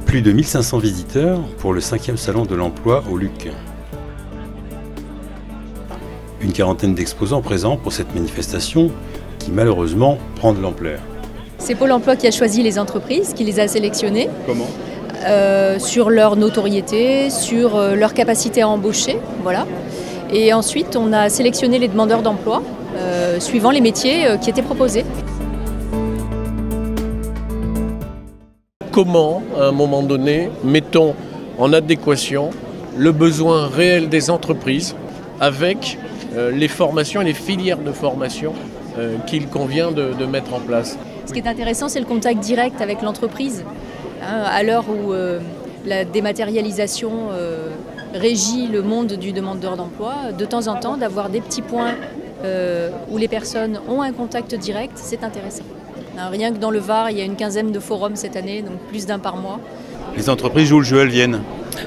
Plus de 1500 visiteurs pour le 5e salon de l'emploi au Luc. Une quarantaine d'exposants présents pour cette manifestation qui malheureusement prend de l'ampleur. C'est Pôle emploi qui a choisi les entreprises, qui les a sélectionnées. Comment ? Sur leur notoriété, sur leur capacité à embaucher. Voilà. Et ensuite, on a sélectionné les demandeurs d'emploi suivant les métiers qui étaient proposés. Comment, à un moment donné, mettons en adéquation le besoin réel des entreprises avec les formations et les filières de formation qu'il convient de mettre en place. Ce qui est intéressant, c'est le contact direct avec l'entreprise. À l'heure où la dématérialisation régit le monde du demandeur d'emploi, de temps en temps, d'avoir des petits points où les personnes ont un contact direct, c'est intéressant. Rien que dans le Var, il y a une quinzaine de forums cette année, donc plus d'un par mois. Les entreprises jouent le jeu, elles viennent.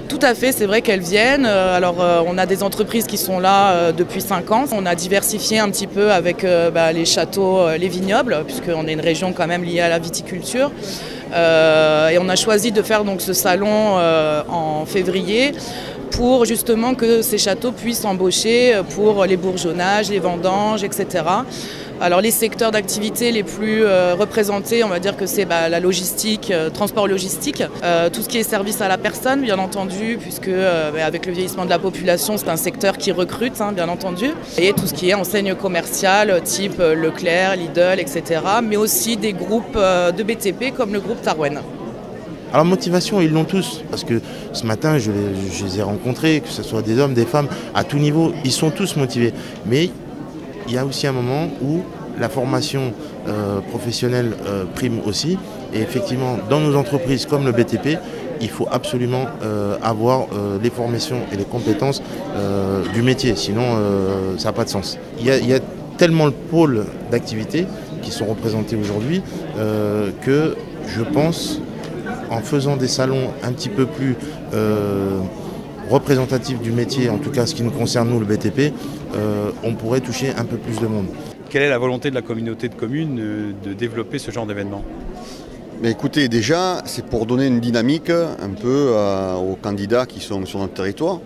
Tout à fait, c'est vrai qu'elles viennent. Alors, on a des entreprises qui sont là depuis 5 ans. On a diversifié un petit peu avec les châteaux, les vignobles, puisqu'on est une région quand même liée à la viticulture. Et on a choisi de faire donc ce salon en février pour justement que ces châteaux puissent embaucher pour les bourgeonnages, les vendanges, etc. Alors les secteurs d'activité les plus représentés, on va dire que c'est la logistique, transport logistique, tout ce qui est service à la personne bien entendu, puisque avec le vieillissement de la population c'est un secteur qui recrute bien entendu, et tout ce qui est enseigne commerciale type Leclerc, Lidl, etc. Mais aussi des groupes de BTP comme le groupe Tarouenne. Alors motivation, ils l'ont tous, parce que ce matin je les ai rencontrés, que ce soit des hommes, des femmes, à tout niveau, ils sont tous motivés. Mais il y a aussi un moment où la formation professionnelle prime aussi. Et effectivement, dans nos entreprises comme le BTP, il faut absolument avoir les formations et les compétences du métier, sinon ça n'a pas de sens. Il y a tellement de pôles d'activité qui sont représentés aujourd'hui que je pense, en faisant des salons un petit peu plus représentatifs du métier, en tout cas ce qui nous concerne nous, le BTP, on pourrait toucher un peu plus de monde. Quelle est la volonté de la communauté de communes de développer ce genre d'événement ? Mais écoutez, déjà, c'est pour donner une dynamique un peu aux candidats qui sont sur notre territoire.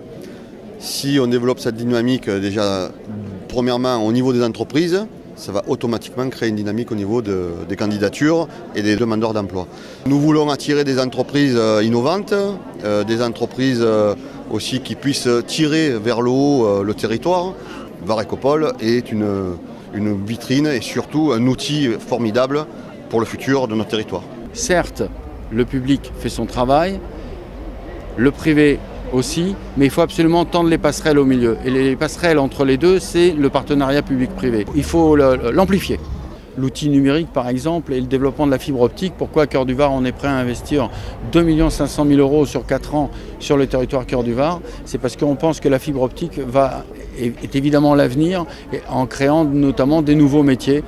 Si on développe cette dynamique déjà, premièrement, au niveau des entreprises, ça va automatiquement créer une dynamique au niveau des candidatures et des demandeurs d'emploi. Nous voulons attirer des entreprises innovantes, des entreprises aussi qui puissent tirer vers le haut le territoire. Var Ecopole est une vitrine et surtout un outil formidable pour le futur de notre territoire. Certes, le public fait son travail, le privé aussi, mais il faut absolument tendre les passerelles au milieu. Et les passerelles entre les deux, c'est le partenariat public-privé. Il faut l'amplifier. L'outil numérique, par exemple, et le développement de la fibre optique. Pourquoi à Cœur du Var, on est prêt à investir 2 500 000 € sur 4 ans sur le territoire Cœur du Var? C'est parce qu'on pense que la fibre optique est évidemment l'avenir, en créant notamment des nouveaux métiers.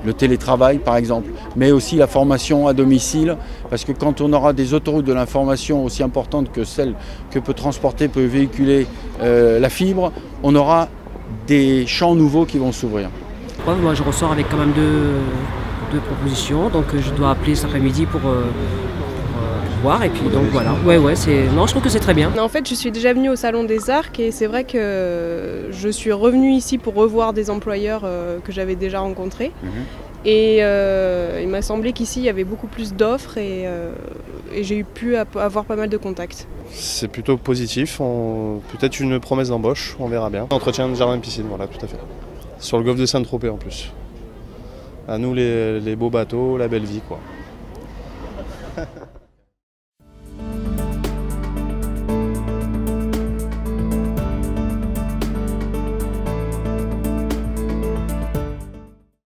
Le télétravail par exemple, mais aussi la formation à domicile, parce que quand on aura des autoroutes de l'information aussi importantes que celles que peut véhiculer la fibre, on aura des champs nouveaux qui vont s'ouvrir. Ouais, moi je ressors avec quand même deux propositions, donc je dois appeler cet après-midi pour voir, et puis donc voilà. Je trouve que c'est très bien. En fait, je suis déjà venue au Salon des Arcs et c'est vrai que je suis revenue ici pour revoir des employeurs que j'avais déjà rencontrés. Et il m'a semblé qu'ici il y avait beaucoup plus d'offres et j'ai pu avoir pas mal de contacts. C'est plutôt positif, peut-être une promesse d'embauche, on verra bien. Entretien de jardin-piscine, voilà, tout à fait. Sur le golfe de Saint-Tropez en plus. À nous les beaux bateaux, la belle vie quoi.